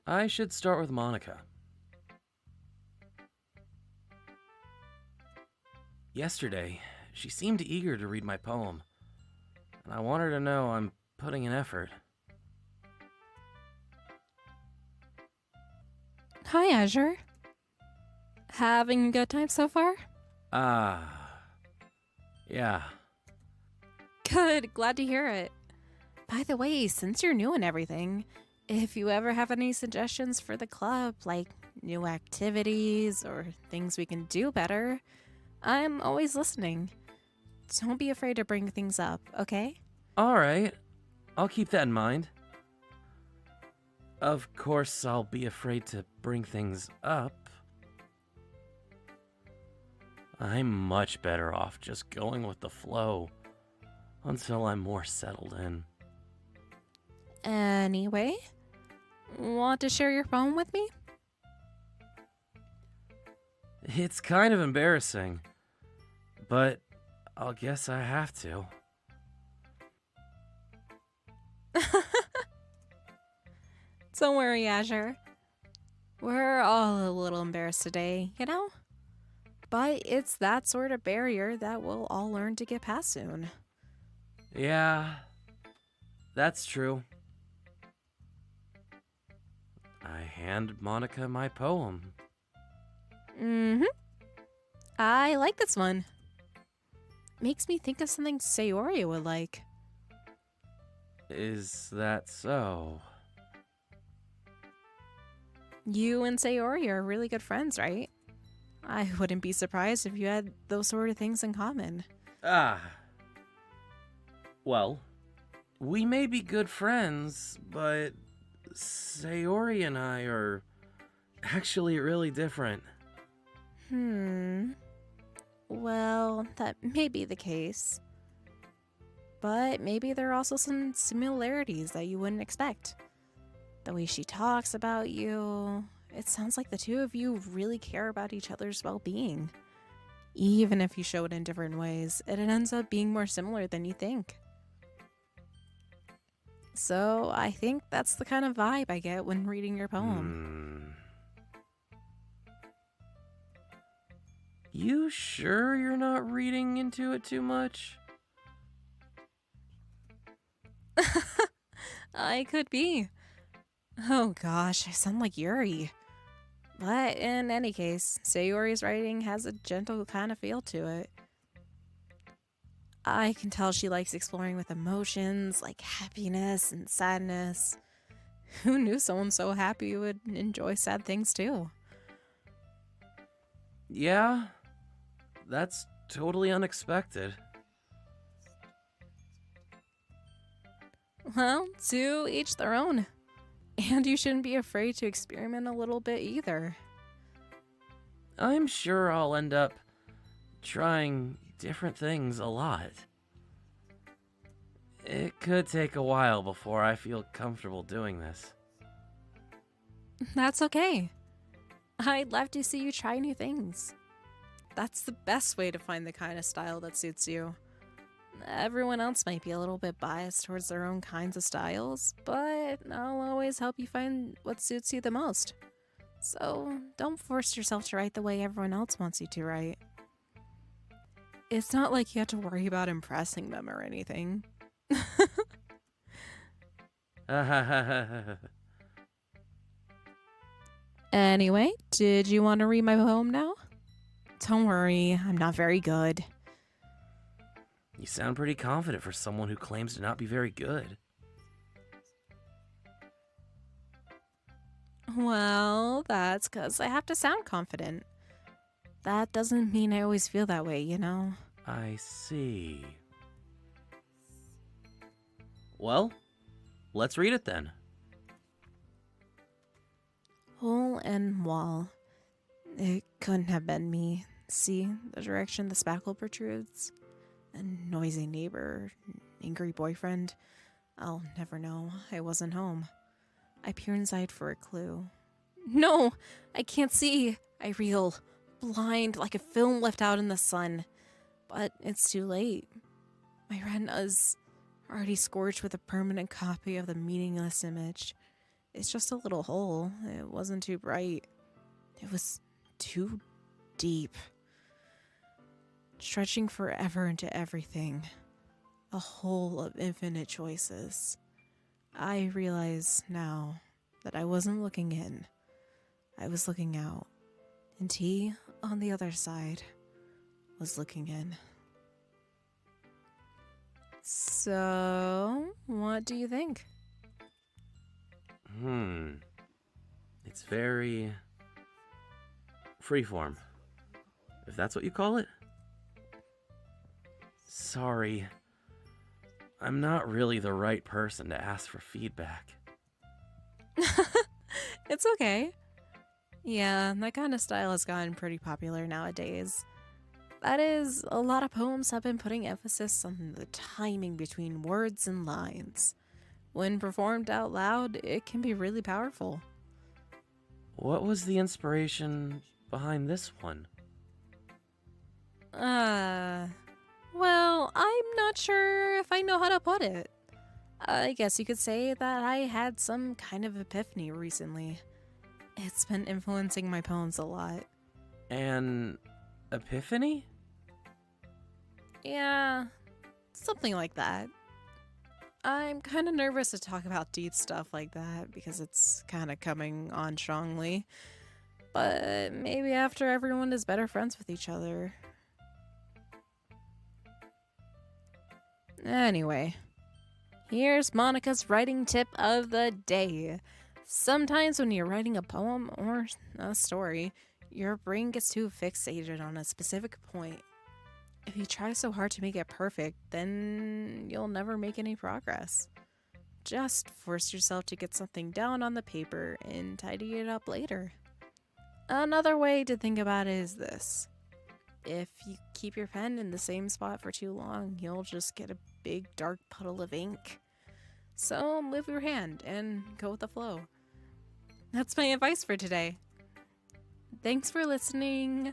I should start with Monika. Yesterday, she seemed eager to read my poem, and I want her to know I'm putting in effort. Hi, Azure. Having a good time so far? Ah, yeah. Good, glad to hear it. By the way, since you're new and everything, if you ever have any suggestions for the club, like new activities or things we can do better, I'm always listening. Don't be afraid to bring things up, okay? Alright, I'll keep that in mind. Of course, I'll be afraid to bring things up. I'm much better off just going with the flow until I'm more settled in. Anyway, want to share your poem with me? It's kind of embarrassing, but I'll guess I have to. Don't worry, Azure. We're all a little embarrassed today, you know? But it's that sort of barrier that we'll all learn to get past soon. Yeah, that's true. I hand Monika my poem. Mm-hmm. I like this one. Makes me think of something Sayori would like. Is that so? You and Sayori are really good friends, right? I wouldn't be surprised if you had those sort of things in common. Ah. Well, we may be good friends, but Sayori and I are actually really different. Well, that may be the case. But maybe there are also some similarities that you wouldn't expect. The way she talks about you, it sounds like the two of you really care about each other's well-being. Even if you show it in different ways, it ends up being more similar than you think. So I think that's the kind of vibe I get when reading your poem. You sure you're not reading into it too much? I could be. Oh gosh, I sound like Yuri. But in any case, Sayori's writing has a gentle kind of feel to it. I can tell she likes exploring with emotions like happiness and sadness. Who knew someone so happy would enjoy sad things too? Yeah, that's totally unexpected. Well, to each their own. And you shouldn't be afraid to experiment a little bit either. I'm sure I'll end up trying different things a lot. It could take a while before I feel comfortable doing this. That's okay. I'd love to see you try new things. That's the best way to find the kind of style that suits you. Everyone else might be a little bit biased towards their own kinds of styles, but I'll always help you find what suits you the most. So don't force yourself to write the way everyone else wants you to write. It's not like you have to worry about impressing them or anything. Anyway, did you want to read my poem now? Don't worry, I'm not very good. You sound pretty confident for someone who claims to not be very good. Well, that's because I have to sound confident. That doesn't mean I always feel that way, you know? I see. Well, let's read it then. Hole and wall. It couldn't have been me. See the direction the spackle protrudes? A noisy neighbor, angry boyfriend. I'll never know. I wasn't home. I peer inside for a clue. No, I can't see. I reel, blind like a film left out in the sun. But it's too late. My retinas are already scorched with a permanent copy of the meaningless image. It's just a little hole. It wasn't too bright. It was too deep. Stretching forever into everything. A hole of infinite choices. I realize now that I wasn't looking in. I was looking out. And he, on the other side, was looking in. So, what do you think? It's very freeform, if that's what you call it. Sorry, I'm not really the right person to ask for feedback. It's okay. Yeah, that kind of style has gotten pretty popular nowadays. That is, a lot of poems have been putting emphasis on the timing between words and lines. When performed out loud, it can be really powerful. What was the inspiration behind this one? Well, I'm not sure if I know how to put it. I guess you could say that I had some kind of epiphany recently. It's been influencing my poems a lot. An epiphany? Yeah, something like that. I'm kind of nervous to talk about deep stuff like that because it's kind of coming on strongly. But maybe after everyone is better friends with each other. Anyway, here's Monika's writing tip of the day. Sometimes when you're writing a poem or a story, your brain gets too fixated on a specific point. If you try so hard to make it perfect, then you'll never make any progress. Just force yourself to get something down on the paper and tidy it up later. Another way to think about it is this. If you keep your pen in the same spot for too long, you'll just get a big dark puddle of ink. So move your hand and go with the flow. That's my advice for today. Thanks for listening.